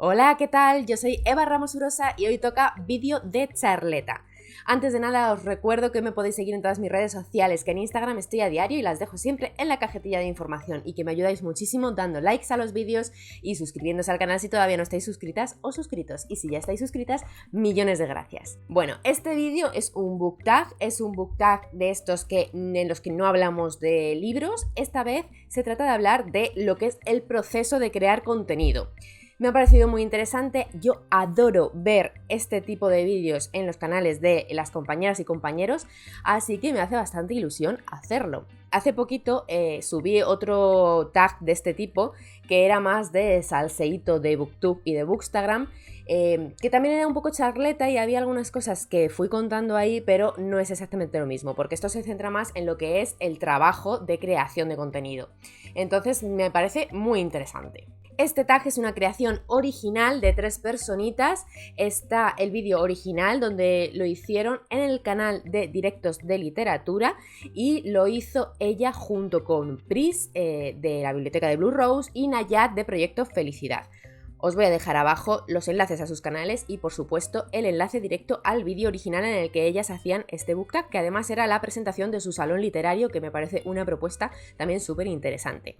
Hola, ¿qué tal? Yo soy Eva Ramos Urosa y hoy toca vídeo de charleta. Antes de nada os recuerdo que me podéis seguir en todas mis redes sociales, que en Instagram estoy a diario y las dejo siempre en la cajetilla de información y que me ayudáis muchísimo dando likes a los vídeos y suscribiéndose al canal si todavía no estáis suscritas o suscritos, y si ya estáis suscritas, millones de gracias. Bueno, este vídeo es un book tag de estos en los que no hablamos de libros. Esta vez se trata de hablar de lo que es el proceso de crear contenido. Me ha parecido muy interesante, yo adoro ver este tipo de vídeos en los canales de las compañeras y compañeros, así que me hace bastante ilusión hacerlo. Hace poquito subí otro tag de este tipo, que era más de salseíto de Booktube y de Bookstagram, que también era un poco charleta y había algunas cosas que fui contando ahí, pero no es exactamente lo mismo, porque esto se centra más en lo que es el trabajo de creación de contenido. Entonces me parece muy interesante. Este tag es una creación original de 3 personitas. Está el vídeo original donde lo hicieron en el canal de Directos de Literatura y lo hizo ella junto con Pris de la Biblioteca de Blue Rose y Nayat de Proyecto Felicidad. Os voy a dejar abajo los enlaces a sus canales y por supuesto el enlace directo al vídeo original en el que ellas hacían este book tag, que además era la presentación de su salón literario, que me parece una propuesta también súper interesante.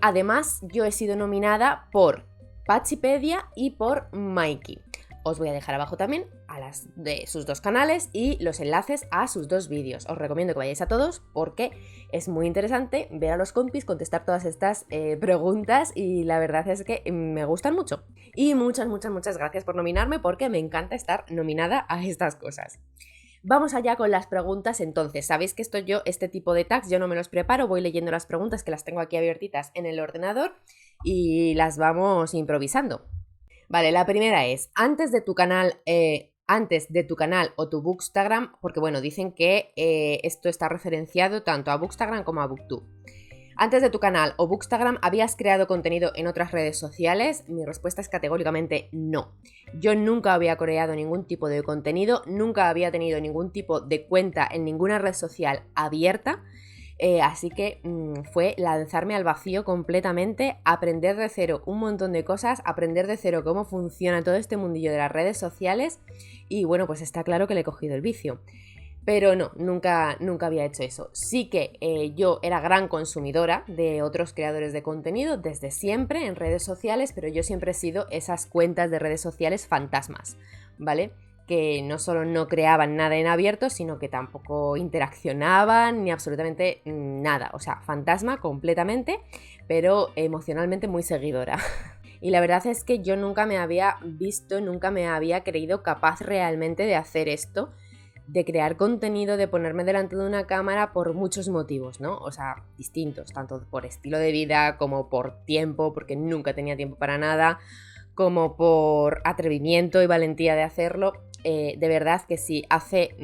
Además, yo he sido nominada por Pachipedia y por Mikey. Os voy a dejar abajo también a las de sus 2 canales y los enlaces a sus 2 vídeos. Os recomiendo que vayáis a todos porque es muy interesante ver a los compis contestar todas estas preguntas y la verdad es que me gustan mucho. Y muchas gracias por nominarme porque me encanta estar nominada a estas cosas. Vamos allá con las preguntas entonces. Sabéis que este tipo de tags yo no me los preparo, voy leyendo las preguntas que las tengo aquí abiertitas en el ordenador y las vamos improvisando. Vale, la primera es, antes de tu canal o tu Bookstagram, porque bueno, dicen que esto está referenciado tanto a Bookstagram como a Booktube. Antes de tu canal o Bookstagram, ¿habías creado contenido en otras redes sociales? Mi respuesta es categóricamente no. Yo nunca había creado ningún tipo de contenido, nunca había tenido ningún tipo de cuenta en ninguna red social abierta, así que fue lanzarme al vacío completamente, aprender de cero un montón de cosas, aprender de cero cómo funciona todo este mundillo de las redes sociales y bueno, pues está claro que le he cogido el vicio. Pero no, nunca había hecho eso. Sí que yo era gran consumidora de otros creadores de contenido desde siempre en redes sociales, pero yo siempre he sido esas cuentas de redes sociales fantasmas, ¿vale? Que no solo no creaban nada en abierto, sino que tampoco interaccionaban ni absolutamente nada. O sea, fantasma completamente, pero emocionalmente muy seguidora. Y la verdad es que yo nunca me había visto, nunca me había creído capaz realmente de hacer esto, de crear contenido, de ponerme delante de una cámara por muchos motivos, ¿no? O sea, distintos, tanto por estilo de vida como por tiempo, porque nunca tenía tiempo para nada, como por atrevimiento y valentía de hacerlo. De verdad que si hace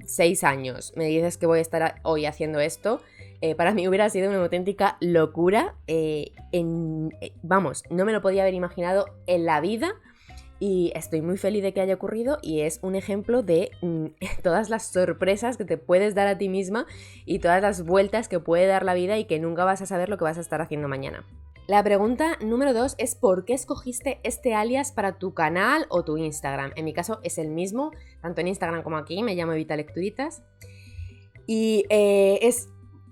6 años me dices que voy a estar hoy haciendo esto, para mí hubiera sido una auténtica locura. Vamos, no me lo podía haber imaginado en la vida. Y estoy muy feliz de que haya ocurrido y es un ejemplo de todas las sorpresas que te puedes dar a ti misma y todas las vueltas que puede dar la vida y que nunca vas a saber lo que vas a estar haciendo mañana. La pregunta número 2 es ¿por qué escogiste este alias para tu canal o tu Instagram? En mi caso es el mismo, tanto en Instagram como aquí, me llamo Evita Lecturitas. Y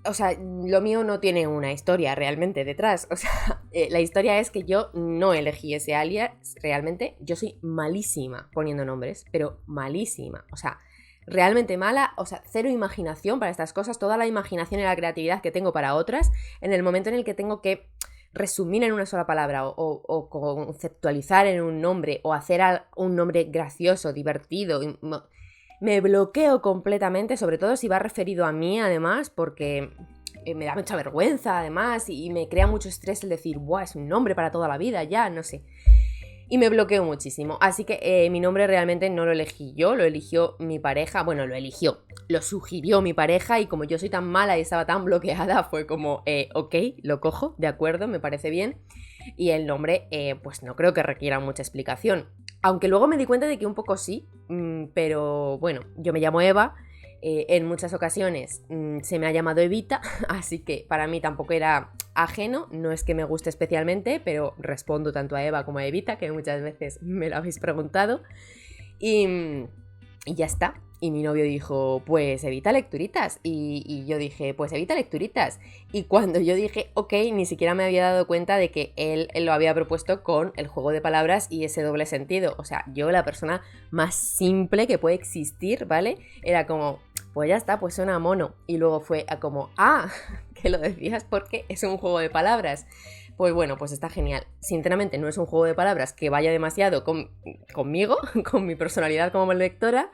o sea, lo mío no tiene una historia realmente detrás. O sea, la historia es que yo no elegí ese alias realmente. Yo soy malísima poniendo nombres, pero malísima. O sea, realmente mala. O sea, cero imaginación para estas cosas. Toda la imaginación y la creatividad que tengo para otras, en el momento en el que tengo que resumir en una sola palabra o conceptualizar en un nombre o hacer un nombre gracioso, divertido, me bloqueo completamente, sobre todo si va referido a mí además, porque me da mucha vergüenza además y me crea mucho estrés el decir, ¡buah! Es un nombre para toda la vida, ya, no sé. Y me bloqueo muchísimo, así que mi nombre realmente no lo elegí yo, lo eligió mi pareja, bueno, lo sugirió mi pareja y como yo soy tan mala y estaba tan bloqueada, fue como, ok, lo cojo, de acuerdo, me parece bien. Y el nombre, pues no creo que requiera mucha explicación. Aunque luego me di cuenta de que un poco sí, pero bueno, yo me llamo Eva, En muchas ocasiones se me ha llamado Evita, así que para mí tampoco era ajeno, no es que me guste especialmente, pero respondo tanto a Eva como a Evita, que muchas veces me lo habéis preguntado, y ya está. Y mi novio dijo, pues Evita Lecturitas, y yo dije, pues Evita Lecturitas, y cuando yo dije ok, ni siquiera me había dado cuenta de que él lo había propuesto con el juego de palabras y ese doble sentido. O sea, yo, la persona más simple que puede existir, ¿vale? Era como, pues ya está, pues suena mono. Y luego fue a como, que lo decías porque es un juego de palabras. Pues bueno, pues está genial. Sinceramente no es un juego de palabras que vaya demasiado conmigo, con mi personalidad como lectora,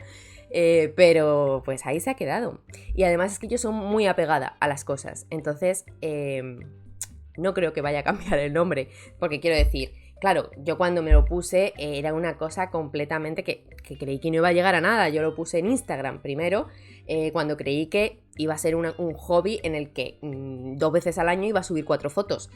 pero pues ahí se ha quedado. Y además es que yo soy muy apegada a las cosas, entonces no creo que vaya a cambiar el nombre, porque quiero decir, claro, yo cuando me lo puse era una cosa completamente que creí que no iba a llegar a nada. Yo lo puse en Instagram primero, cuando creí que iba a ser un hobby en el que 2 veces al año iba a subir 4 fotos.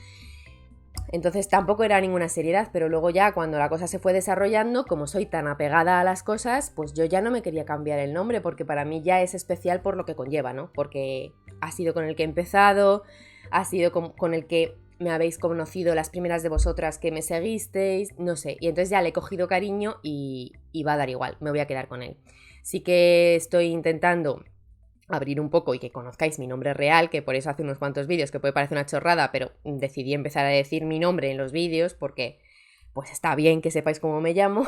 Entonces tampoco era ninguna seriedad, pero luego ya cuando la cosa se fue desarrollando, como soy tan apegada a las cosas, pues yo ya no me quería cambiar el nombre, porque para mí ya es especial por lo que conlleva, ¿no? Porque ha sido con el que he empezado, ha sido con el que me habéis conocido las primeras de vosotras que me seguisteis, no sé, y entonces ya le he cogido cariño y va a dar igual, me voy a quedar con él. Sí que estoy intentando abrir un poco y que conozcáis mi nombre real, que por eso hace unos cuantos vídeos que puede parecer una chorrada, pero decidí empezar a decir mi nombre en los vídeos porque pues está bien que sepáis cómo me llamo,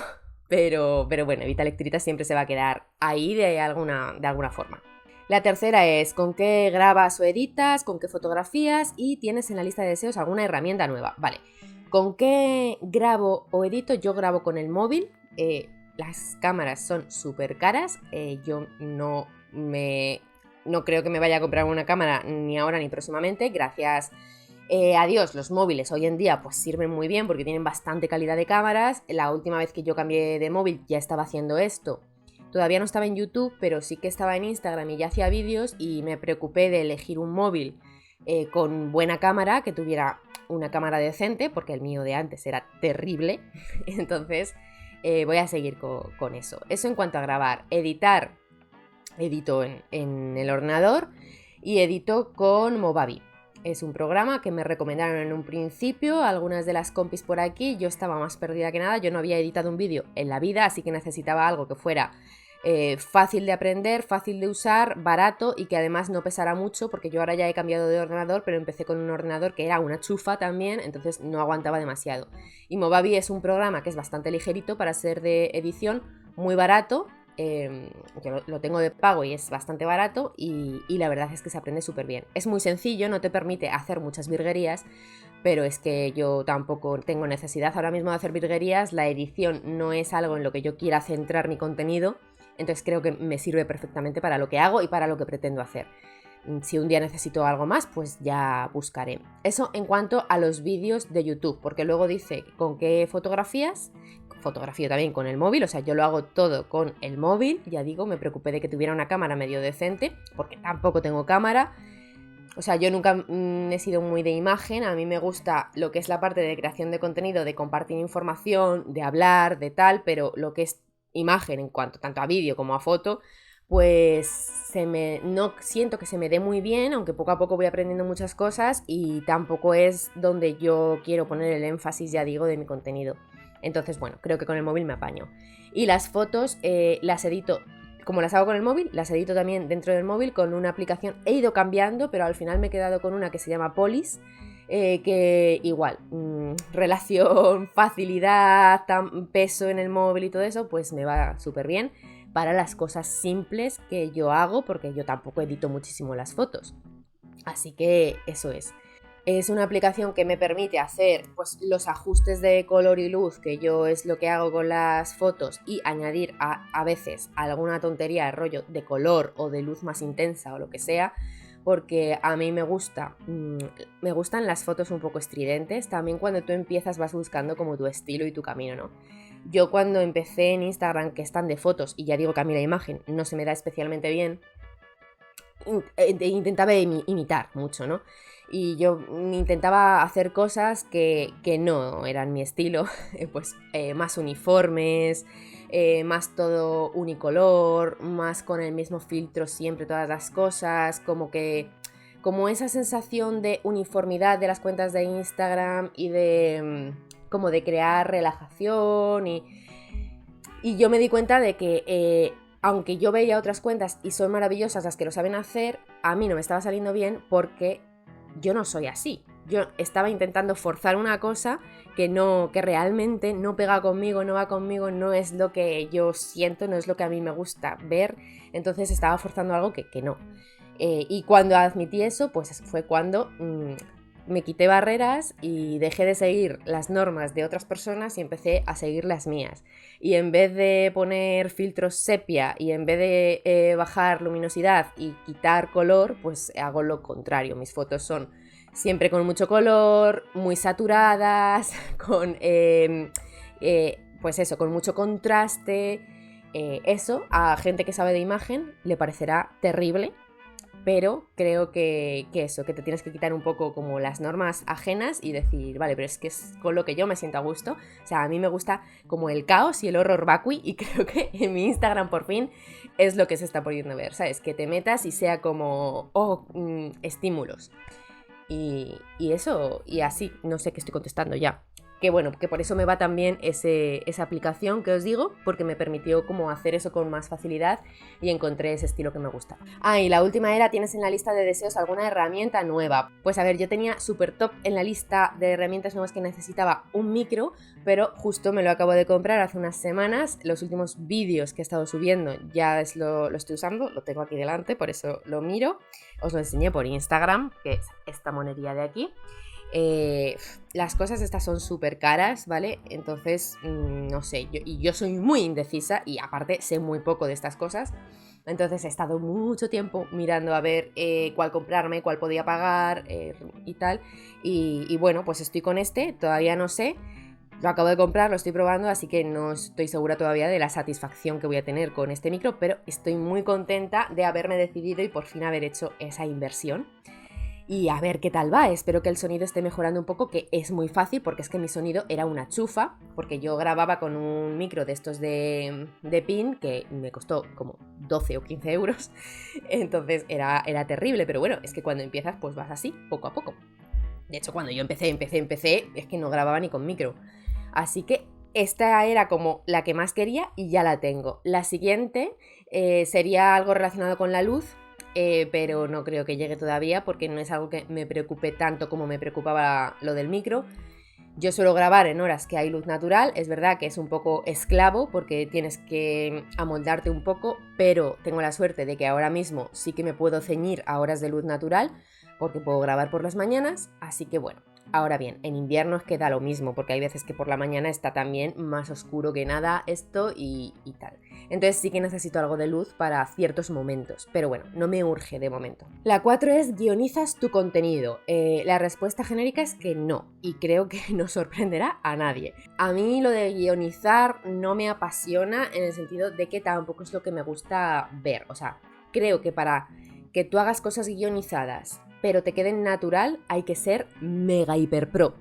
pero bueno, Evita Lecturitas siempre se va a quedar ahí de alguna forma. La tercera es con qué grabas o editas, con qué fotografías y tienes en la lista de deseos alguna herramienta nueva. Vale, ¿con qué grabo o edito? Yo grabo con el móvil, las cámaras son súper caras, yo no creo que me vaya a comprar una cámara ni ahora ni próximamente, gracias a Dios. Los móviles hoy en día pues sirven muy bien porque tienen bastante calidad de cámaras. La última vez que yo cambié de móvil ya estaba haciendo esto. Todavía no estaba en YouTube, pero sí que estaba en Instagram y ya hacía vídeos, y me preocupé de elegir un móvil con buena cámara, que tuviera una cámara decente, porque el mío de antes era terrible. Entonces voy a seguir con eso. Eso en cuanto a grabar. Editar, edito en el ordenador y edito con Movavi. Es un programa que me recomendaron en un principio algunas de las compis por aquí. Yo estaba más perdida que nada, yo no había editado un vídeo en la vida, así que necesitaba algo que fuera fácil de aprender, fácil de usar, barato y que además no pesara mucho, porque yo ahora ya he cambiado de ordenador, pero empecé con un ordenador que era una chufa también, entonces no aguantaba demasiado. Y Movavi es un programa que es bastante ligerito para ser de edición, muy barato. Yo lo tengo de pago y es bastante barato, y la verdad es que se aprende súper bien. Es muy sencillo, no te permite hacer muchas virguerías, pero es que yo tampoco tengo necesidad ahora mismo de hacer virguerías. La edición no es algo en lo que yo quiera centrar mi contenido, entonces creo que me sirve perfectamente para lo que hago y para lo que pretendo hacer. Si un día necesito algo más, pues ya buscaré. Eso en cuanto a los vídeos de YouTube, porque luego dice con qué fotografías. Fotografío también con el móvil, o sea, yo lo hago todo con el móvil. Ya digo, me preocupé de que tuviera una cámara medio decente, porque tampoco tengo cámara. O sea, yo nunca he sido muy de imagen. A mí me gusta lo que es la parte de creación de contenido, de compartir información, de hablar, de tal, pero lo que es imagen en cuanto tanto a vídeo como a foto, pues no siento que se me dé muy bien, aunque poco a poco voy aprendiendo muchas cosas, y tampoco es donde yo quiero poner el énfasis, ya digo, de mi contenido. Entonces, bueno, creo que con el móvil me apaño. Y las fotos las edito, como las hago con el móvil, las edito también dentro del móvil con una aplicación. He ido cambiando, pero al final me he quedado con una que se llama Polis, que igual, relación, facilidad, peso en el móvil y todo eso, pues me va súper bien para las cosas simples que yo hago, porque yo tampoco edito muchísimo las fotos. Así que eso es. Es una aplicación que me permite hacer pues los ajustes de color y luz, que yo es lo que hago con las fotos, y añadir a veces alguna tontería de rollo de color o de luz más intensa o lo que sea, porque a mí me gustan las fotos un poco estridentes. También cuando tú empiezas vas buscando como tu estilo y tu camino, ¿no? Yo cuando empecé en Instagram, que están de fotos, y ya digo que a mí la imagen no se me da especialmente bien, intentaba imitar mucho, ¿no? Y yo intentaba hacer cosas que no eran mi estilo, pues más uniformes, más todo unicolor, más con el mismo filtro siempre todas las cosas, como esa sensación de uniformidad de las cuentas de Instagram y de como de crear relajación y yo me di cuenta de que aunque yo veía otras cuentas y son maravillosas las que lo saben hacer, a mí no me estaba saliendo bien porque yo no soy así. Yo estaba intentando forzar una cosa que realmente no pega conmigo, no va conmigo, no es lo que yo siento, no es lo que a mí me gusta ver, entonces estaba forzando algo que no. Y cuando admití eso, pues fue cuando me quité barreras y dejé de seguir las normas de otras personas y empecé a seguir las mías. Y en vez de poner filtros sepia y en vez de bajar luminosidad y quitar color, pues hago lo contrario. Mis fotos son siempre con mucho color, muy saturadas, pues eso, con mucho contraste. Eso a gente que sabe de imagen le parecerá terrible, pero creo que eso, que te tienes que quitar un poco como las normas ajenas y decir, vale, pero es que es con lo que yo me siento a gusto. O sea, a mí me gusta como el caos y el horror vacui y creo que en mi Instagram por fin es lo que se está poniendo a ver, ¿sabes? Que te metas y sea como, estímulos. Y eso, y así, no sé qué estoy contestando ya. Que bueno, que por eso me va también esa aplicación que os digo, porque me permitió como hacer eso con más facilidad y encontré ese estilo que me gusta. Y la última era, ¿tienes en la lista de deseos alguna herramienta nueva? Pues a ver, yo tenía súper top en la lista de herramientas nuevas que necesitaba un micro, pero justo me lo acabo de comprar hace unas semanas. Los últimos vídeos que he estado subiendo ya lo estoy usando, lo tengo aquí delante, por eso lo miro. Os lo enseñé por Instagram, que es esta monería de aquí. Las cosas estas son súper caras, ¿vale? Entonces, no sé, yo soy muy indecisa y aparte sé muy poco de estas cosas. Entonces he estado mucho tiempo mirando a ver cuál comprarme, cuál podía pagar y tal. Y bueno, pues estoy con todavía no sé. Lo acabo de comprar, lo estoy probando, así que no estoy segura todavía de la satisfacción que voy a tener con este micro, pero estoy muy contenta de haberme decidido y por fin haber hecho esa inversión. Y a ver qué tal va, espero que el sonido esté mejorando un poco, que es muy fácil porque es que mi sonido era una chufa, porque yo grababa con un micro de estos de pin que me costó como 12 o 15 euros, entonces era terrible, pero bueno, es que cuando empiezas pues vas así, poco a poco. De hecho, cuando yo empecé, es que no grababa ni con micro. Así que esta era como la que más quería y ya la tengo. La siguiente sería algo relacionado con la luz, pero no creo que llegue todavía porque no es algo que me preocupe tanto como me preocupaba lo del micro. Yo suelo grabar en horas que hay luz natural, es verdad que es un poco esclavo porque tienes que amoldarte un poco, pero tengo la suerte de que ahora mismo sí que me puedo ceñir a horas de luz natural porque puedo grabar por las mañanas, así que bueno. Ahora bien, en invierno es que da lo mismo, porque hay veces que por la mañana está también más oscuro que nada esto y tal. Entonces sí que necesito algo de luz para ciertos momentos, pero bueno, no me urge de momento. La 4 es, ¿guionizas tu contenido? La respuesta genérica es que no, y creo que no sorprenderá a nadie. A mí lo de guionizar no me apasiona en el sentido de que tampoco es lo que me gusta ver. O sea, creo que para que tú hagas cosas guionizadas pero te queden natural, hay que ser mega hiper pro.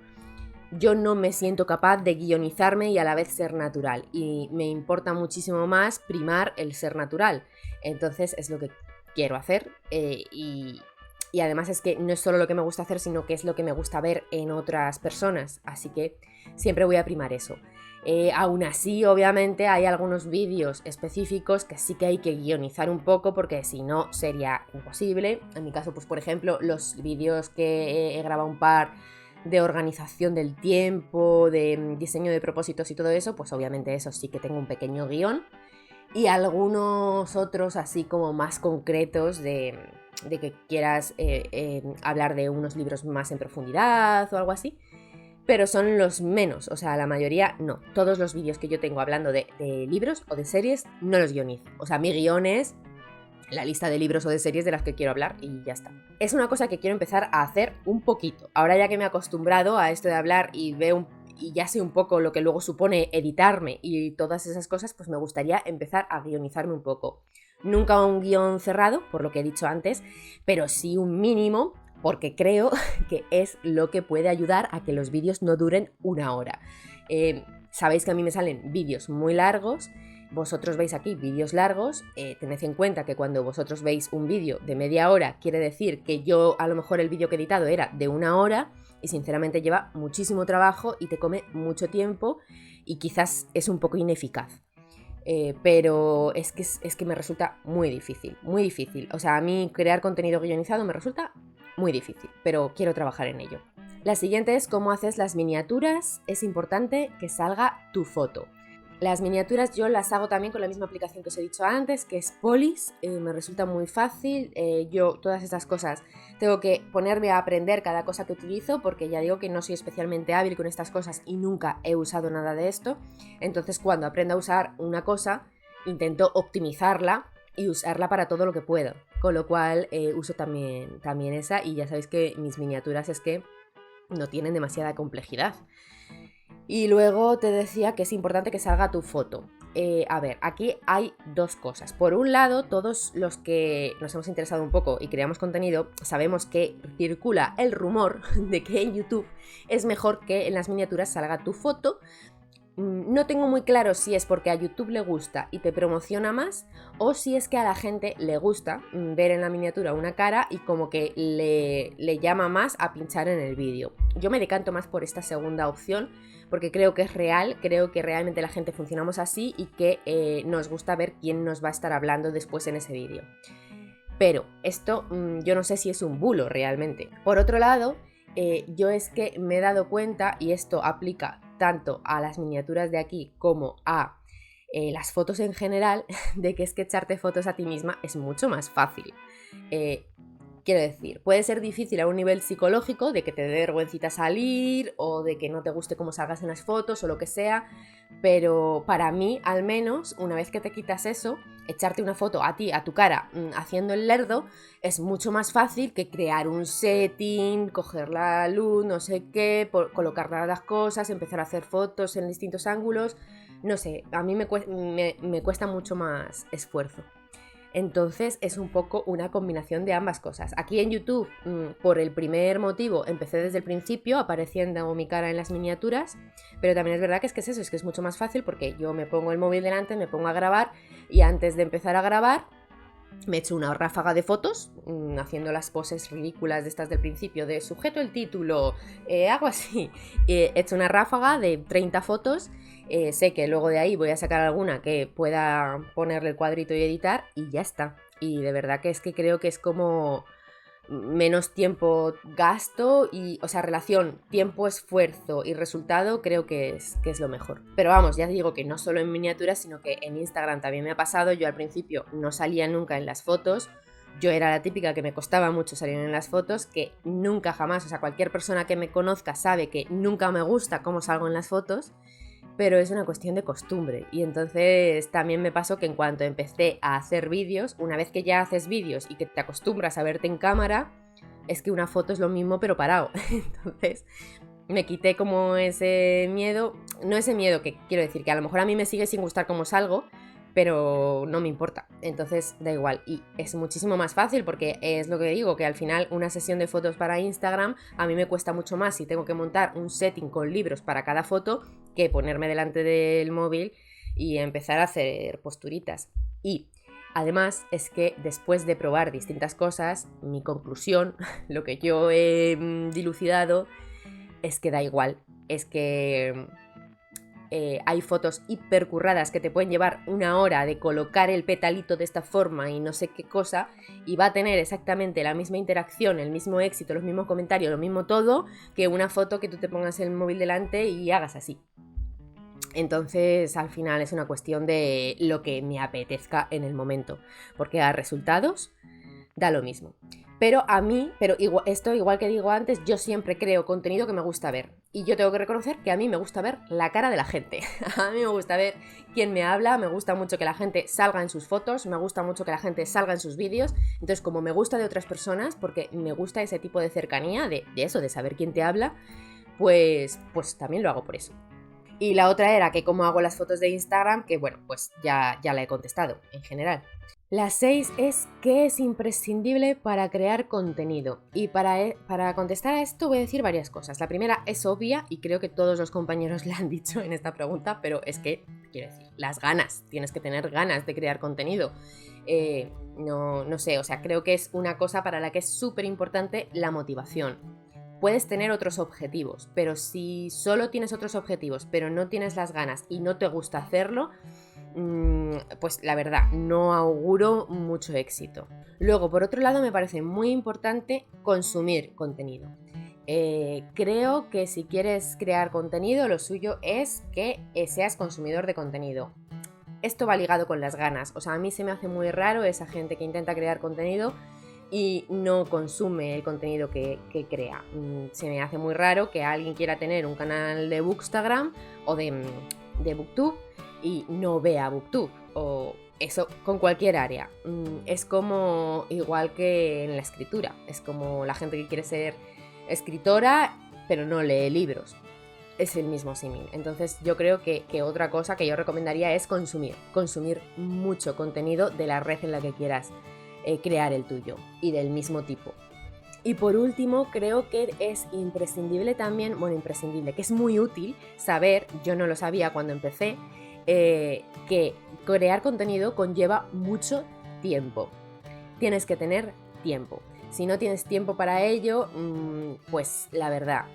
Yo no me siento capaz de guionizarme y a la vez ser natural, y me importa muchísimo más primar el ser natural. Entonces es lo que quiero hacer y además es que no es solo lo que me gusta hacer, sino que es lo que me gusta ver en otras personas, así que siempre voy a primar eso. Aún así, obviamente, hay algunos vídeos específicos que sí que hay que guionizar un poco porque si no sería imposible. En mi caso, pues por ejemplo, los vídeos que he grabado un par de organización del tiempo, de diseño de propósitos y todo eso, pues obviamente eso sí que tengo un pequeño guión. Y algunos otros así como más concretos de que quieras hablar de unos libros más en profundidad o algo así. Pero son los menos, o sea, la mayoría no. Todos los vídeos que yo tengo hablando de libros o de series no los guionizo. O sea, mi guión es la lista de libros o de series de las que quiero hablar y ya está. Es una cosa que quiero empezar a hacer un poquito. Ahora ya que me he acostumbrado a esto de hablar y ya sé un poco lo que luego supone editarme y todas esas cosas, pues me gustaría empezar a guionizarme un poco. Nunca un guión cerrado, por lo que he dicho antes, pero sí un mínimo, porque creo que es lo que puede ayudar a que los vídeos no duren una hora. Sabéis que a mí me salen vídeos muy largos vosotros veis aquí vídeos largos, tened en cuenta que cuando vosotros veis un vídeo de media hora, quiere decir que yo a lo mejor el vídeo que he editado era de 1 hora y sinceramente lleva muchísimo trabajo y te come mucho tiempo y quizás es un poco ineficaz. Pero es que me resulta muy difícil, muy difícil. O sea, a mí crear contenido guionizado me resulta muy difícil, pero quiero trabajar en ello. La siguiente es cómo haces las miniaturas. Es importante que salga tu foto. Las miniaturas yo las hago también con la misma aplicación que os he dicho antes, que es Polis. Me resulta muy fácil. Yo todas estas cosas tengo que ponerme a aprender cada cosa que utilizo, porque ya digo que no soy especialmente hábil con estas cosas y nunca he usado nada de esto. Entonces cuando aprendo a usar una cosa, intento optimizarla y usarla para todo lo que puedo. Con lo cual uso también esa, y ya sabéis que mis miniaturas es que no tienen demasiada complejidad. Y luego te decía que es importante que salga tu foto. A ver, aquí hay dos cosas. Por un lado, todos los que nos hemos interesado un poco y creamos contenido, sabemos que circula el rumor de que en YouTube es mejor que en las miniaturas salga tu foto. No tengo muy claro si es porque a YouTube le gusta y te promociona más, o si es que a la gente le gusta ver en la miniatura una cara y como que le llama más a pinchar en el vídeo. Yo me decanto más por esta segunda opción porque creo que es real, creo que realmente la gente funcionamos así y que nos gusta ver quién nos va a estar hablando después en ese vídeo. Pero esto yo no sé si es un bulo realmente. Por otro lado, yo es que me he dado cuenta, y esto aplica tanto a las miniaturas de aquí como a las fotos en general, de que es que echarte fotos a ti misma es mucho más fácil. Quiero decir, puede ser difícil a un nivel psicológico, de que te dé vergüencita salir o de que no te guste cómo salgas en las fotos o lo que sea, pero para mí, al menos, una vez que te quitas eso, echarte una foto a ti, a tu cara, haciendo el lerdo, es mucho más fácil que crear un setting, coger la luz, no sé qué, colocar las cosas, empezar a hacer fotos en distintos ángulos. No sé, a mí me cuesta mucho más esfuerzo. Entonces es un poco una combinación de ambas cosas. Aquí en YouTube, por el primer motivo, empecé desde el principio apareciendo mi cara en las miniaturas, pero también es verdad que es eso, es que es mucho más fácil porque yo me pongo el móvil delante, me pongo a grabar y antes de empezar a grabar me echo una ráfaga de fotos, haciendo las poses ridículas de estas del principio, de sujeto el título, hago así, he hecho una ráfaga de 30 fotos, sé que luego de ahí voy a sacar alguna que pueda ponerle el cuadrito y editar y ya está. Y de verdad que es que creo que es como menos tiempo gasto y, o sea, relación tiempo-esfuerzo y resultado creo que es lo mejor. Pero vamos, ya digo que no solo en miniaturas, sino que en Instagram también me ha pasado. Yo al principio no salía nunca en las fotos, yo era la típica que me costaba mucho salir en las fotos, que nunca jamás, o sea, cualquier persona que me conozca sabe que nunca me gusta cómo salgo en las fotos, pero es una cuestión de costumbre. Y entonces también me pasó que en cuanto empecé a hacer vídeos, una vez que ya haces vídeos y que te acostumbras a verte en cámara, es que una foto es lo mismo pero parado. Entonces me quité como ese miedo, no ese miedo, que quiero decir que a lo mejor a mí me sigue sin gustar cómo salgo, pero no me importa, entonces da igual. Y es muchísimo más fácil porque es lo que digo, que al final una sesión de fotos para Instagram a mí me cuesta mucho más si tengo que montar un setting con libros para cada foto que ponerme delante del móvil y empezar a hacer posturitas. Y además es que después de probar distintas cosas, mi conclusión, lo que yo he dilucidado, es que da igual, es que hay fotos hipercurradas que te pueden llevar 1 hora de colocar el petalito de esta forma y no sé qué cosa, y va a tener exactamente la misma interacción, el mismo éxito, los mismos comentarios, lo mismo todo, que una foto que tú te pongas el móvil delante y hagas así. Entonces, al final es una cuestión de lo que me apetezca en el momento, porque a resultados da lo mismo. Pero a mí, igual que digo antes, yo siempre creo contenido que me gusta ver. Y yo tengo que reconocer que a mí me gusta ver la cara de la gente. A mí me gusta ver quién me habla, me gusta mucho que la gente salga en sus fotos, me gusta mucho que la gente salga en sus vídeos. Entonces, como me gusta de otras personas, porque me gusta ese tipo de cercanía, de eso, de saber quién te habla, pues también lo hago por eso. Y la otra era que cómo hago las fotos de Instagram, que bueno, pues ya la he contestado en general. La 6 es ¿qué es imprescindible para crear contenido? Y para contestar a esto voy a decir varias cosas. La primera es obvia y creo que todos los compañeros la han dicho en esta pregunta, pero es que, quiero decir, las ganas. Tienes que tener ganas de crear contenido. No sé, o sea, creo que es una cosa para la que es súper importante la motivación. Puedes tener otros objetivos, pero si solo tienes otros objetivos, pero no tienes las ganas y no te gusta hacerlo, pues la verdad, no auguro mucho éxito. Luego, por otro lado, me parece muy importante consumir contenido. Creo que si quieres crear contenido, lo suyo es que seas consumidor de contenido. Esto va ligado con las ganas. O sea, a mí se me hace muy raro esa gente que intenta crear contenido y no consume el contenido que crea. Se me hace muy raro que alguien quiera tener un canal de Bookstagram o de Booktube y no vea Booktube, o eso con cualquier área. Es como igual que en la escritura, es como la gente que quiere ser escritora pero no lee libros. Es el mismo símil. Entonces yo creo que otra cosa que yo recomendaría es consumir mucho contenido de la red en la que quieras crear el tuyo y del mismo tipo. Y por último, creo que es imprescindible también, que es muy útil saber, yo no lo sabía cuando empecé, que crear contenido conlleva mucho tiempo. Tienes que tener tiempo. Si no tienes tiempo para ello, pues la verdad,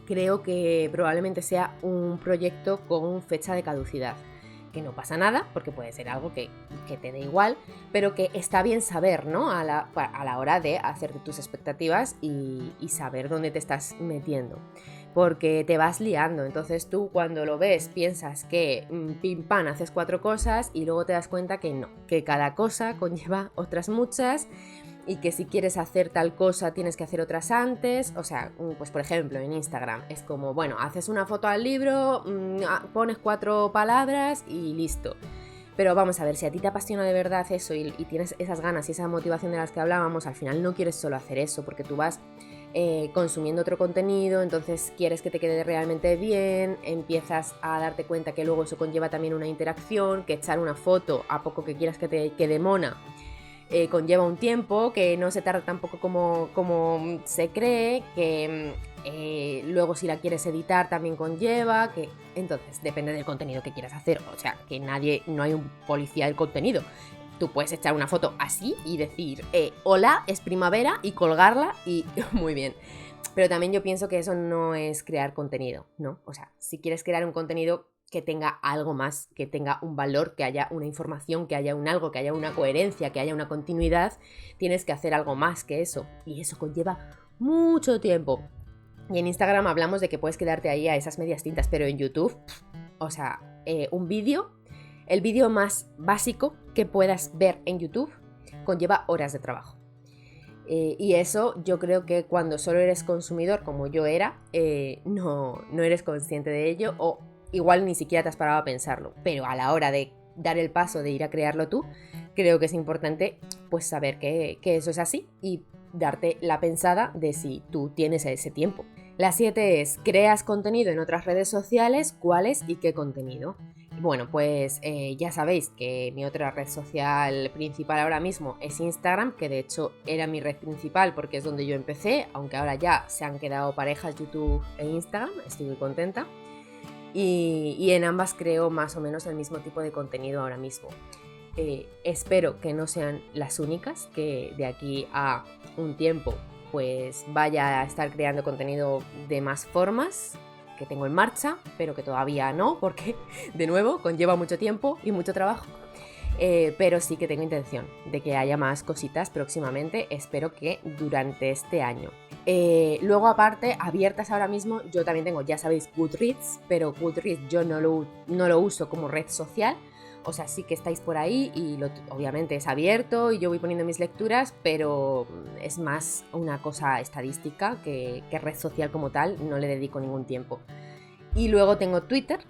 creo que probablemente sea un proyecto con fecha de caducidad. Que no pasa nada, porque puede ser algo que te dé igual, pero que está bien saber, ¿no? A la hora de hacer tus expectativas y saber dónde te estás metiendo. Porque te vas liando, entonces tú cuando lo ves piensas que pim pam haces 4 cosas y luego te das cuenta que no, que cada cosa conlleva otras muchas y que si quieres hacer tal cosa tienes que hacer otras antes. O sea, pues por ejemplo en Instagram es como, bueno, haces una foto al libro, pones 4 palabras y listo. Pero vamos a ver, si a ti te apasiona de verdad eso y tienes esas ganas y esa motivación de las que hablábamos, al final no quieres solo hacer eso, porque tú vas consumiendo otro contenido, entonces quieres que te quede realmente bien, empiezas a darte cuenta que luego eso conlleva también una interacción, que echar una foto a poco que quieras que te quede mona conlleva un tiempo, que no se tarda tampoco como se cree, que luego si la quieres editar también conlleva, que entonces depende del contenido que quieras hacer. O sea, que no hay un policía del contenido. Tú puedes echar una foto así y decir, hola, es primavera, y colgarla y muy bien. Pero también yo pienso que eso no es crear contenido, ¿no? O sea, si quieres crear un contenido que tenga algo más, que tenga un valor, que haya una información, que haya un algo, que haya una coherencia, que haya una continuidad, tienes que hacer algo más que eso. Y eso conlleva mucho tiempo. Y en Instagram hablamos de que puedes quedarte ahí a esas medias tintas, pero en YouTube, o sea, un vídeo, el vídeo más básico que puedas ver en YouTube, conlleva horas de trabajo. Y eso yo creo que cuando solo eres consumidor, como yo era, no eres consciente de ello, o igual ni siquiera te has parado a pensarlo, pero a la hora de dar el paso de ir a crearlo tú, creo que es importante pues saber que eso es así y darte la pensada de si tú tienes ese tiempo. La 7 es, ¿creas contenido en otras redes sociales? ¿Cuáles y qué contenido? Bueno, pues ya sabéis que mi otra red social principal ahora mismo es Instagram, que de hecho era mi red principal porque es donde yo empecé, aunque ahora ya se han quedado parejas YouTube e Instagram, estoy muy contenta. Y en ambas creo más o menos el mismo tipo de contenido ahora mismo. Espero que no sean las únicas, que de aquí a un tiempo pues vaya a estar creando contenido de más formas que tengo en marcha, pero que todavía no, porque de nuevo conlleva mucho tiempo y mucho trabajo. Pero sí que tengo intención de que haya más cositas próximamente, espero que durante este año. Luego aparte, abiertas ahora mismo, yo también tengo, ya sabéis, Goodreads, pero Goodreads yo no lo uso como red social. O sea, sí que estáis por ahí y obviamente es abierto y yo voy poniendo mis lecturas, pero es más una cosa estadística que red social como tal, no le dedico ningún tiempo. Y luego tengo Twitter,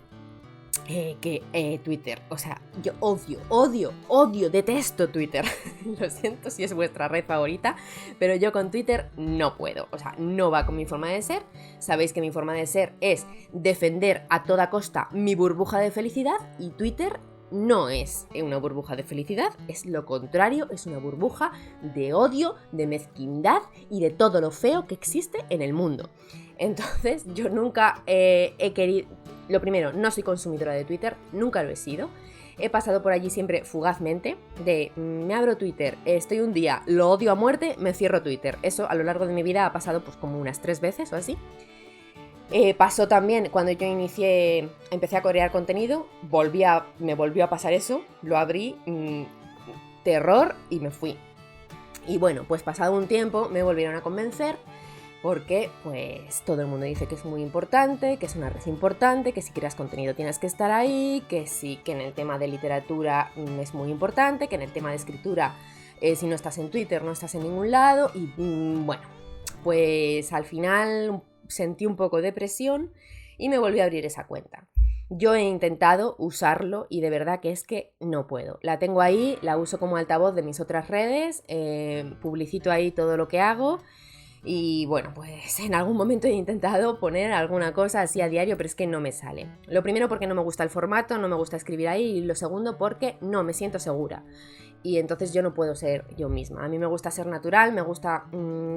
Twitter, o sea, yo odio, detesto Twitter. Lo siento si es vuestra red favorita, pero yo con Twitter no puedo, o sea, no va con mi forma de ser. Sabéis que mi forma de ser es defender a toda costa mi burbuja de felicidad y Twitter no es una burbuja de felicidad, es lo contrario, es una burbuja de odio, de mezquindad y de todo lo feo que existe en el mundo. Entonces yo nunca he querido... Lo primero, no soy consumidora de Twitter, nunca lo he sido. He pasado por allí siempre fugazmente, me abro Twitter, estoy un día, lo odio a muerte, me cierro Twitter. Eso a lo largo de mi vida ha pasado pues como unas 3 veces o así. Pasó también cuando yo empecé a crear contenido, me volvió a pasar eso, lo abrí, terror y me fui. Y bueno, pues pasado un tiempo me volvieron a convencer porque pues todo el mundo dice que es muy importante, que es una red importante, que si creas contenido tienes que estar ahí, que sí, que en el tema de literatura es muy importante, que en el tema de escritura si no estás en Twitter no estás en ningún lado y bueno, pues al final sentí un poco de presión y me volví a abrir esa cuenta. Yo he intentado usarlo y de verdad que es que no puedo. La tengo ahí, la uso como altavoz de mis otras redes, publicito ahí todo lo que hago. Y bueno, pues en algún momento he intentado poner alguna cosa así a diario, pero es que no me sale. Lo primero porque no me gusta el formato, no me gusta escribir ahí, y lo segundo porque no me siento segura. Y entonces yo no puedo ser yo misma. A mí me gusta ser natural, me gusta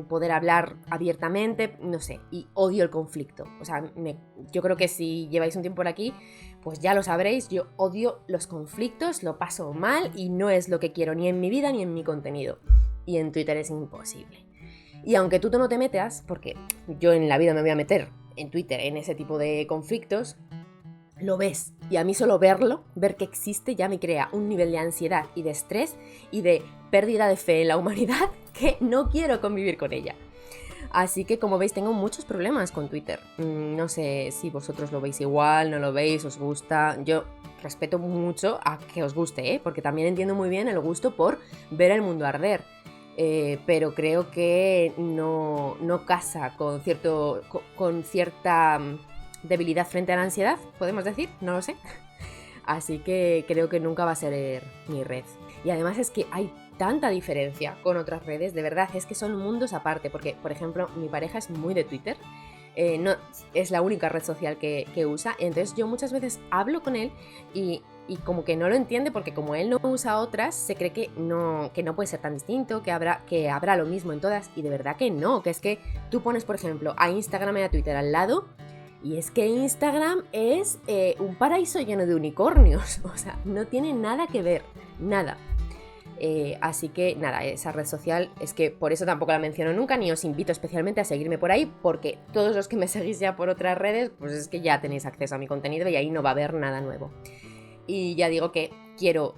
poder hablar abiertamente, no sé, y odio el conflicto. O sea, yo creo que si lleváis un tiempo por aquí, pues ya lo sabréis, yo odio los conflictos, lo paso mal y no es lo que quiero ni en mi vida ni en mi contenido. Y en Twitter es imposible. Y aunque tú no te metas, porque yo en la vida me voy a meter en Twitter en ese tipo de conflictos, lo ves. Y a mí solo verlo, ver que existe, ya me crea un nivel de ansiedad y de estrés y de pérdida de fe en la humanidad que no quiero convivir con ella. Así que, como veis, tengo muchos problemas con Twitter. No sé si vosotros lo veis igual, no lo veis, os gusta. Yo respeto mucho a que os guste, porque también entiendo muy bien el gusto por ver el mundo arder. Pero creo que no casa con cierta debilidad frente a la ansiedad, podemos decir, no lo sé. Así que creo que nunca va a ser mi red. Y además es que hay tanta diferencia con otras redes, de verdad, es que son mundos aparte, porque, por ejemplo, mi pareja es muy de Twitter, no, es la única red social que usa, entonces yo muchas veces hablo con él y como que no lo entiende porque como él no usa otras, se cree que no puede ser tan distinto, que habrá lo mismo en todas, y de verdad que no, que es que tú pones, por ejemplo, a Instagram y a Twitter al lado, y es que Instagram es un paraíso lleno de unicornios, o sea, no tiene nada que ver, nada. Así que nada, esa red social es que por eso tampoco la menciono nunca, ni os invito especialmente a seguirme por ahí, porque todos los que me seguís ya por otras redes, pues es que ya tenéis acceso a mi contenido y ahí no va a haber nada nuevo. Y ya digo que quiero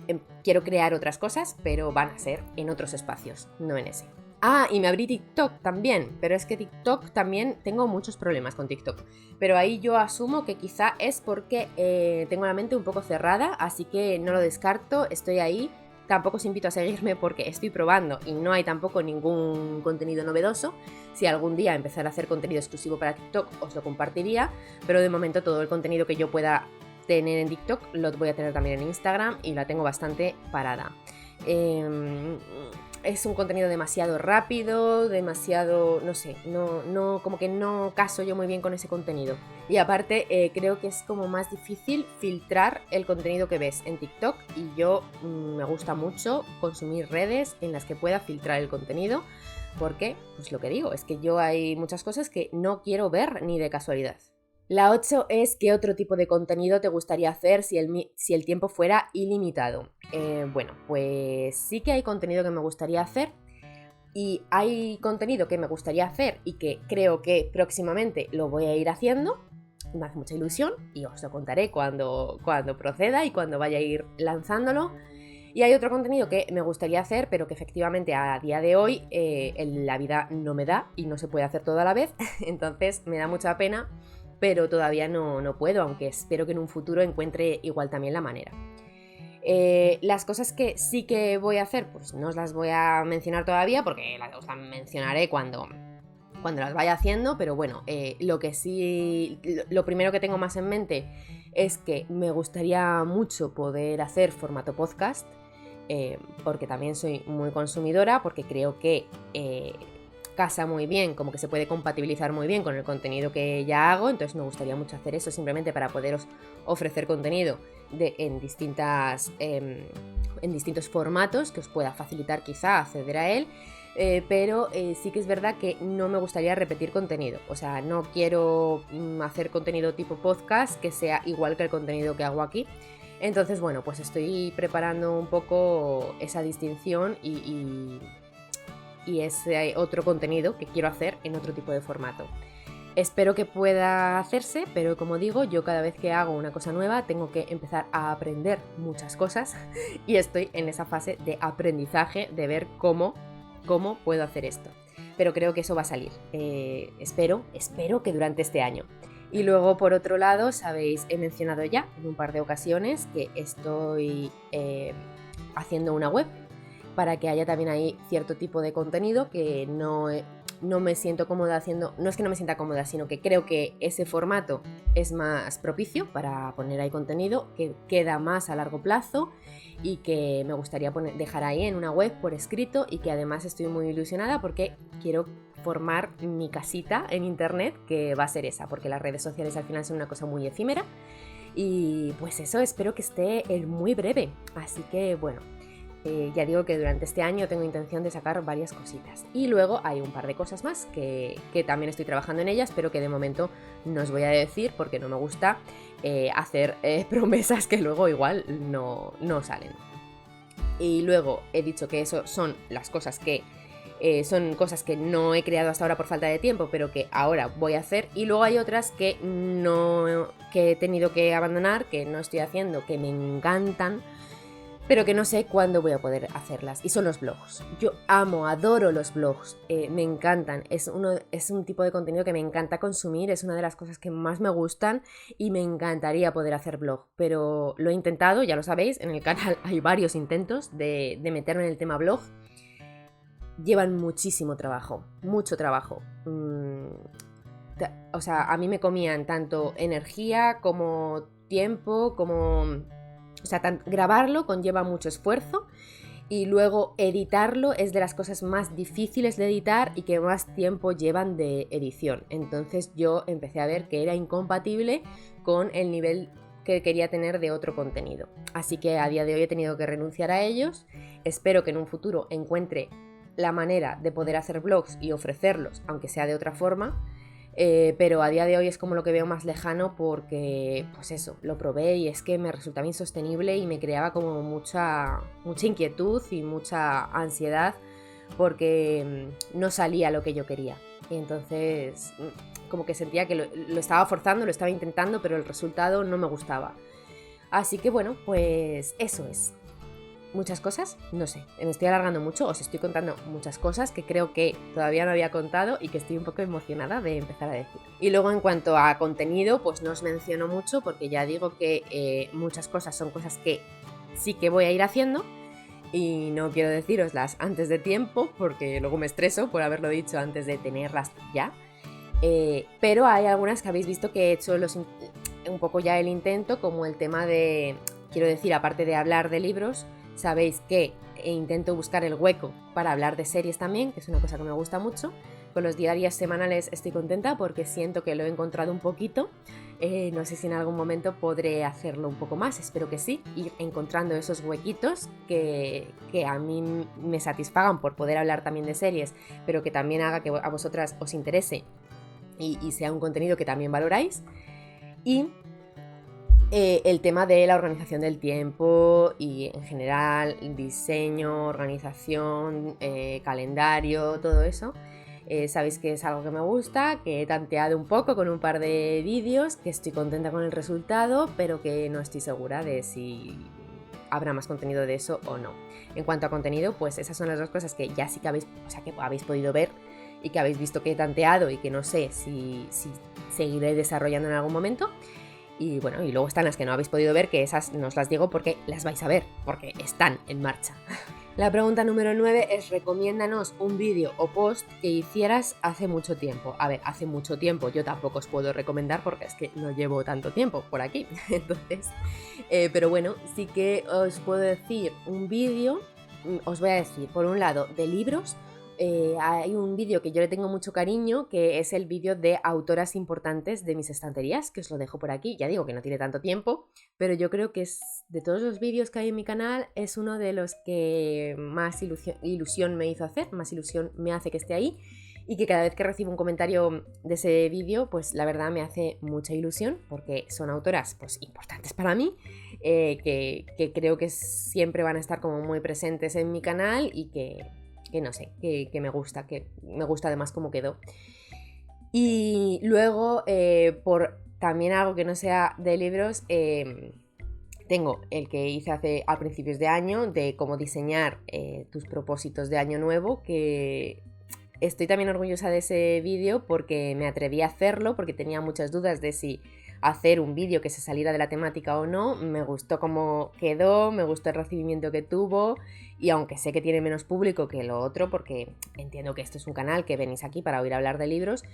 crear otras cosas, pero van a ser en otros espacios, no en ese. Ah, y me abrí TikTok también, pero es que TikTok también tengo muchos problemas con TikTok. Pero ahí yo asumo que quizá es porque tengo la mente un poco cerrada, así que no lo descarto, estoy ahí. Tampoco os invito a seguirme porque estoy probando y no hay tampoco ningún contenido novedoso. Si algún día empezara a hacer contenido exclusivo para TikTok, os lo compartiría, pero de momento todo el contenido que yo pueda tener en TikTok lo voy a tener también en Instagram y la tengo bastante parada. Es un contenido demasiado rápido, demasiado, no sé, no como que no caso yo muy bien con ese contenido. Y aparte creo que es como más difícil filtrar el contenido que ves en TikTok y yo me gusta mucho consumir redes en las que pueda filtrar el contenido porque, pues lo que digo, es que yo hay muchas cosas que no quiero ver ni de casualidad. La 8 es ¿qué otro tipo de contenido te gustaría hacer si el tiempo fuera ilimitado? Bueno, pues sí que hay contenido que me gustaría hacer y hay contenido que me gustaría hacer y que creo que próximamente lo voy a ir haciendo. Me hace mucha ilusión y os lo contaré cuando proceda y cuando vaya a ir lanzándolo. Y hay otro contenido que me gustaría hacer, pero que efectivamente a día de hoy la vida no me da y no se puede hacer todo a la vez, entonces me da mucha pena, pero todavía no puedo, aunque espero que en un futuro encuentre igual también la manera. Las cosas que sí que voy a hacer, pues no os las voy a mencionar todavía porque os las mencionaré cuando las vaya haciendo, pero bueno, lo que sí, lo primero que tengo más en mente es que me gustaría mucho poder hacer formato podcast, porque también soy muy consumidora, porque creo que casa muy bien, como que se puede compatibilizar muy bien con el contenido que ya hago, entonces me gustaría mucho hacer eso simplemente para poderos ofrecer contenido en distintos formatos que os pueda facilitar quizá acceder a él. Pero sí que es verdad que no me gustaría repetir contenido, o sea, no quiero hacer contenido tipo podcast que sea igual que el contenido que hago aquí. Entonces, bueno, pues estoy preparando un poco esa distinción y ese otro contenido que quiero hacer en otro tipo de formato. Espero que pueda hacerse, pero como digo, yo cada vez que hago una cosa nueva tengo que empezar a aprender muchas cosas y estoy en esa fase de aprendizaje, de ver cómo puedo hacer esto. Pero creo que eso va a salir. Espero que durante este año. Y luego, por otro lado, sabéis, he mencionado ya en un par de ocasiones que estoy haciendo una web para que haya también ahí cierto tipo de contenido que no me siento cómoda haciendo. No es que no me sienta cómoda, sino que creo que ese formato es más propicio para poner ahí contenido, que queda más a largo plazo y que me gustaría dejar ahí en una web por escrito, y que además estoy muy ilusionada porque quiero formar mi casita en internet, que va a ser esa, porque las redes sociales al final son una cosa muy efímera, y pues eso espero que esté en muy breve. Así que bueno, ya digo que durante este año tengo intención de sacar varias cositas. Y luego hay un par de cosas más que también estoy trabajando en ellas, pero que de momento no os voy a decir porque no me gusta hacer promesas que luego igual no salen. Y luego he dicho que eso son las cosas que son cosas que no he creado hasta ahora por falta de tiempo, pero que ahora voy a hacer. Y luego hay otras que he tenido que abandonar, que no estoy haciendo, que me encantan, pero que no sé cuándo voy a poder hacerlas. Y son los blogs. Yo adoro los blogs, me encantan. Es un tipo de contenido que me encanta consumir, es una de las cosas que más me gustan y me encantaría poder hacer blog. Pero lo he intentado, ya lo sabéis, en el canal hay varios intentos de meterme en el tema blog. Llevan muchísimo trabajo, mucho trabajo. O sea, a mí me comían tanto energía como tiempo, como... O sea, grabarlo conlleva mucho esfuerzo y luego editarlo es de las cosas más difíciles de editar y que más tiempo llevan de edición. Entonces yo empecé a ver que era incompatible con el nivel que quería tener de otro contenido. Así que a día de hoy he tenido que renunciar a ellos. Espero que en un futuro encuentre la manera de poder hacer blogs y ofrecerlos, aunque sea de otra forma. Pero a día de hoy es como lo que veo más lejano porque, pues eso, lo probé y es que me resultaba insostenible y me creaba como mucha inquietud y mucha ansiedad porque no salía lo que yo quería. Y entonces como que sentía que lo estaba forzando, lo estaba intentando, pero el resultado no me gustaba. Así que bueno, pues eso es. Muchas cosas, no sé, me estoy alargando mucho, os estoy contando muchas cosas que creo que todavía no había contado y que estoy un poco emocionada de empezar a decir. Y luego en cuanto a contenido, pues no os menciono mucho porque ya digo que muchas cosas son cosas que sí que voy a ir haciendo y no quiero deciroslas antes de tiempo porque luego me estreso por haberlo dicho antes de tenerlas ya. Pero hay algunas que habéis visto que he hecho un poco ya el intento, como el tema de, quiero decir, aparte de hablar de libros, sabéis que intento buscar el hueco para hablar de series también, que es una cosa que me gusta mucho. Con los diarios semanales estoy contenta porque siento que lo he encontrado un poquito. No sé si en algún momento podré hacerlo un poco más, espero que sí, ir encontrando esos huequitos que a mí me satisfagan por poder hablar también de series, pero que también haga que a vosotras os interese y sea un contenido que también valoráis. Y el tema de la organización del tiempo y en general diseño, organización, calendario, todo eso. Sabéis que es algo que me gusta, que he tanteado un poco con un par de vídeos, que estoy contenta con el resultado, pero que no estoy segura de si habrá más contenido de eso o no. En cuanto a contenido, pues esas son las dos cosas que ya sí que habéis podido ver y que habéis visto que he tanteado y que no sé si seguiré desarrollando en algún momento. Y bueno, y luego están las que no habéis podido ver, que esas no os las digo porque las vais a ver, porque están en marcha. La pregunta número 9 es: recomiéndanos un vídeo o post que hicieras hace mucho tiempo. A ver, hace mucho tiempo yo tampoco os puedo recomendar porque es que no llevo tanto tiempo por aquí. Entonces, pero bueno, sí que os puedo decir un vídeo. Os voy a decir, por un lado, de libros, hay un vídeo que yo le tengo mucho cariño, que es el vídeo de autoras importantes de mis estanterías, que os lo dejo por aquí. Ya digo que no tiene tanto tiempo, pero yo creo que es, de todos los vídeos que hay en mi canal, es uno de los que más ilusión me hizo hacer, más ilusión me hace que esté ahí, y que cada vez que recibo un comentario de ese vídeo, pues la verdad me hace mucha ilusión, porque son autoras pues importantes para mí, que creo que siempre van a estar como muy presentes en mi canal y que no sé, que me gusta además cómo quedó. Y luego, por también algo que no sea de libros, tengo el que hice a principios de año, de cómo diseñar tus propósitos de año nuevo, que estoy también orgullosa de ese vídeo porque me atreví a hacerlo, porque tenía muchas dudas de si hacer un vídeo que se saliera de la temática o no. Me gustó cómo quedó, me gustó el recibimiento que tuvo, y aunque sé que tiene menos público que lo otro, porque entiendo que esto es un canal que venís aquí para oír hablar de libros,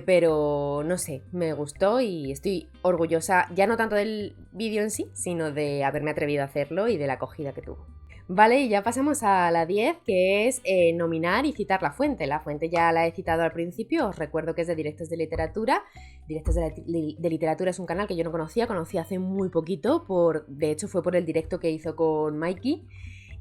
pero no sé, me gustó y estoy orgullosa, ya no tanto del vídeo en sí, sino de haberme atrevido a hacerlo y de la acogida que tuvo. Vale, y ya pasamos a la 10, que es nominar y citar la fuente. La fuente ya la he citado al principio, os recuerdo que es de Directos de Literatura. Directos de Literatura es un canal que yo no conocía hace muy poquito, de hecho fue por el directo que hizo con Mikey,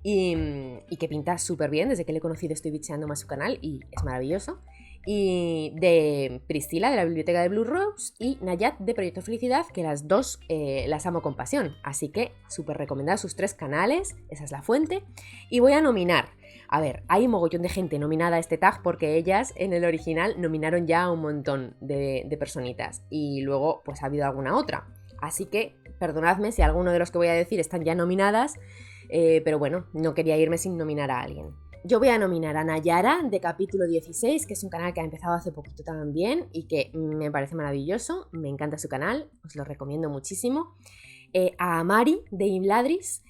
y que pinta súper bien. Desde que le he conocido estoy bicheando más su canal y es maravilloso. Y de Priscila, de la Biblioteca de Blue Rose, y Nayat, de Proyecto Felicidad, que las dos las amo con pasión. Así que súper recomendad sus 3 canales, esa es la fuente. Y voy a nominar. A ver, hay un mogollón de gente nominada a este tag porque ellas en el original nominaron ya a un montón de personitas. Y luego pues ha habido alguna otra. Así que perdonadme si alguno de los que voy a decir están ya nominadas, pero bueno, no quería irme sin nominar a alguien. Yo voy a nominar a Nayara, de Capítulo 16, que es un canal que ha empezado hace poquito también y que me parece maravilloso, me encanta su canal, os lo recomiendo muchísimo. A Mari, de Imladris,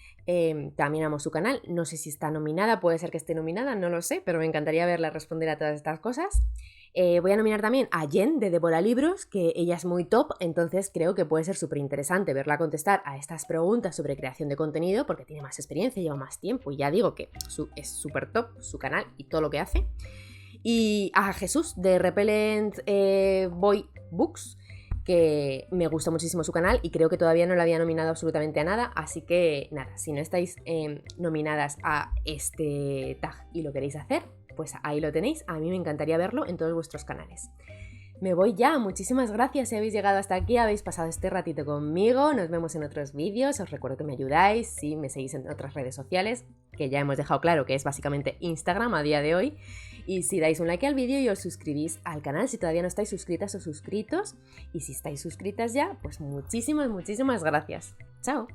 también amo su canal, no sé si está nominada, puede ser que esté nominada, no lo sé, pero me encantaría verla responder a todas estas cosas. Voy a nominar también a Jen, de Devora Libros, que ella es muy top, entonces creo que puede ser súper interesante verla contestar a estas preguntas sobre creación de contenido, porque tiene más experiencia, lleva más tiempo, y ya digo que es súper top su canal y todo lo que hace. Y a Jesús, de Repellent Boy Books, que me gusta muchísimo su canal y creo que todavía no le había nominado absolutamente a nada, así que nada, si no estáis nominadas a este tag y lo queréis hacer, pues ahí lo tenéis, a mí me encantaría verlo en todos vuestros canales. Me voy ya, muchísimas gracias si habéis llegado hasta aquí, habéis pasado este ratito conmigo, nos vemos en otros vídeos, os recuerdo que me ayudáis si me seguís en otras redes sociales, que ya hemos dejado claro que es básicamente Instagram a día de hoy, y si dais un like al vídeo y os suscribís al canal si todavía no estáis suscritas o suscritos, y si estáis suscritas ya, pues muchísimas gracias. ¡Chao!